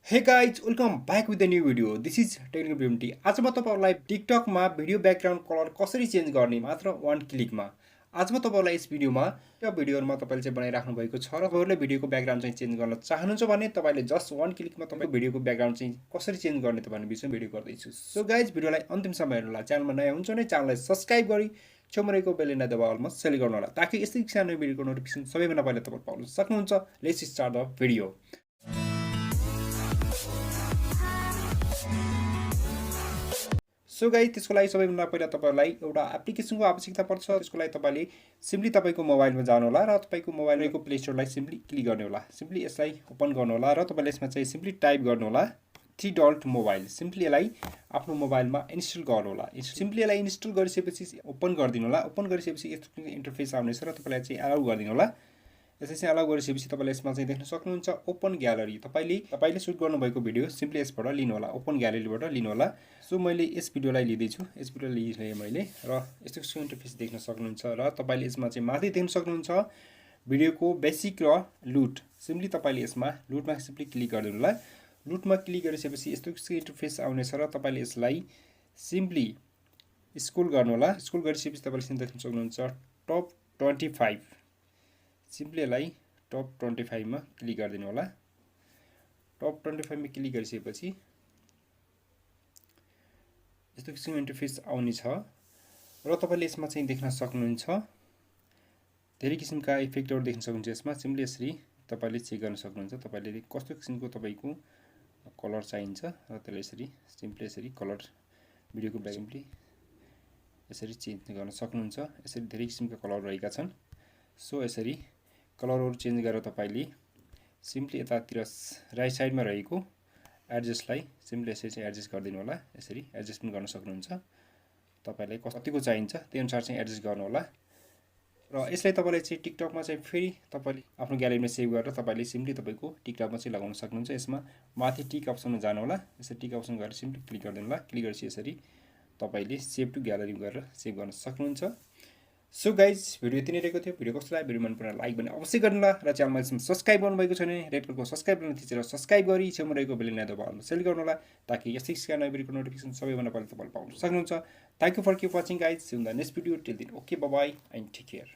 Hey guys, welcome back with a new video. This is कटकVideo. आज म तपाईहरुलाई टिकटकमा video background colour कसरी change गर्ने मात्र वन क्लिकमा। आज म तपाईहरुलाई यस भिडियोमा यो भिडियोहरुमा तपाईले चाहिँ बनाइराख्नु भएको छ र तपाईहरुले भिडियोको ब्याकग्राउन्ड चाहिँ चेन्ज गर्न चाहनुहुन्छ भने तपाईले जस्ट वन क्लिकमा तपाईको भिडियोको ब्याकग्राउन्ड चाहिँ कसरी चेन्ज गर्ने त भन्ने विषयमा भिडियो गर्दै छु। सो गाइज भिडियोलाई अन्तिमसम्म हेर्नु होला। च्यानलमा नयाँ हुनुहुन्छ भने च्यानललाई सब्स्क्राइब गरी छेउमा रहेको बेल आइकन दबाउन सेलेक्ट गर्नु होला ताकि यस्तै सानो भिडियोको नोटिफिकेसन सबैभन्दा पहिले तपाईले पाउन सक्नुहुन्छ। Let's start the video. So guys त्यसको लागि सबैभन्दा पहिला तपाईहरुलाई एउटा एप्लिकेसनको आवश्यकता पर्छ। त्यसको लागि तपाईले सिम्पली तपाईको मोबाइलमा जानु होला र तपाईको मोबाइलको प्ले स्टोरलाई सिम्पली क्लिक गर्ने होला। सिम्पली यसलाई ओपन गर्नु होला र तपाईले यसमा चाहिँ सिम्पली टाइप गर्नु होला थ्री डट मोबाइल। सिम्पली यसलाई आफ्नो मोबाइलमा इन्स्टल गर्नु होला। सिम्पली यसलाई इन्स्टल गरिसकेपछि ओपन गरिदिनु होला। ओपन गरिसकेपछि यस्तो इन्टरफेस आउनेछ र तपाईलाई चाहिँ अलाउ गरिदिनु होला। यसै चाहिँ अलाउ गरिसकेपछि तपाईले यसमा चाहिँ देख्न सक्नुहुन्छ ओपन ग्यालरी। तपाईले सुट गर्नुभएको भिडियो सिम्पली यसबाट लिनु होला, ओपन ग्यालरीबाट लिनु होला। सो मैले यस भिडियोलाई लिदै छु, यस भिडियोलाई लिएँ मैले र यस्तो इन्टरफेस देख्न सक्नुहुन्छ र तपाईले यसमा चाहिँ माथि देख्न सक्नुहुन्छ भिडियोको बेसिक र लुट। सिम्पली तपाईले यसमा लुटमा सिम्पली क्लिक गरिदिनु होला। लुटमा क्लिक गरिसकेपछि यस्तो इन्टरफेस आउनेछ र तपाईले यसलाई सिम्पली स्क्रोल गर्नु होला। स्क्रोल गरिसकेपछि तपाईले देख्न सक्नुहुन्छ टप 25। सिम्पली यसलाई टप 25 मा क्लिक गरिदिनु होला। टप 25 मा क्लिक गरिसकेपछि यस्तो किसिमको इन्टरफेस आउने छ र तपाईले यसमा चाहिँ देख्न सक्नुहुन्छ धेरै किसिमका इफेक्टहरु देख्न सक्नुहुन्छ। यसमा सिम्पली यसरी तपाईले चेक गर्न सक्नुहुन्छ तपाईले कस्तो किसिमको तपाईको कलर चाहिन्छ र त्यसले यसरी सिम्पली यसरी कलर भिडियोको ब्याक सिम्पली यसरी चेन्ज गर्न सक्नुहुन्छ। यसरी धेरै किसिमका कलर रहेका छन्। सो यसरी कलरहरु चेन्ज गरेर तपाईले सिम्पली यतातिर राइट साइडमा रहेको एडजस्टलाई सिम्पली यसरी चाहिँ एडजस्ट गरिदिनु होला। यसरी एडजस्टमेन्ट गर्न सक्नुहुन्छ। तपाईलाई कतिको चाहिन्छ त्यही अनुसार चाहिँ एडजस्ट गर्नु होला र यसलाई तपाईले चाहिँ टिकटकमा चाहिँ फेरि तपाईले आफ्नो ग्यालरीमा सेभ गरेर तपाईले सिम्पली तपाईको टिकटकमा चाहिँ लगाउन सक्नुहुन्छ। यसमा माथि टिक अप्सनमा जानु होला। यसरी टिक अप्सन गरेर सिम्पली क्लिक गरिदिनु होला। क्लिक गरेपछि यसरी तपाईले सेभ टु ग्यालरी गरेर सेभ गर्न सक्नुहुन्छ। सो गाइज भिडियो यति नै रहेको थियो। भिडियो कस्तो लाग्यो भिडियो मन परेमा लाइक भने अवश्य गर्नु होला र च्यानलमा सब्स्क्राइब गर्नु भएको छैन भने रेड कलरको सब्स्क्राइब बटन थिचेर सब्स्क्राइब गरी छेउमा रहेको बेल आइकन दबाउन सेलेक्ट गर्नु होला ताकि यस्तै किसिमका नयाँ भिडियोको नोटिफिकेसन सबैभन्दा पहिले तपाईले पाउन सक्नुहुन्छ। Thank you for watching guys. See you in the next video. Till then okay bye bye and take care.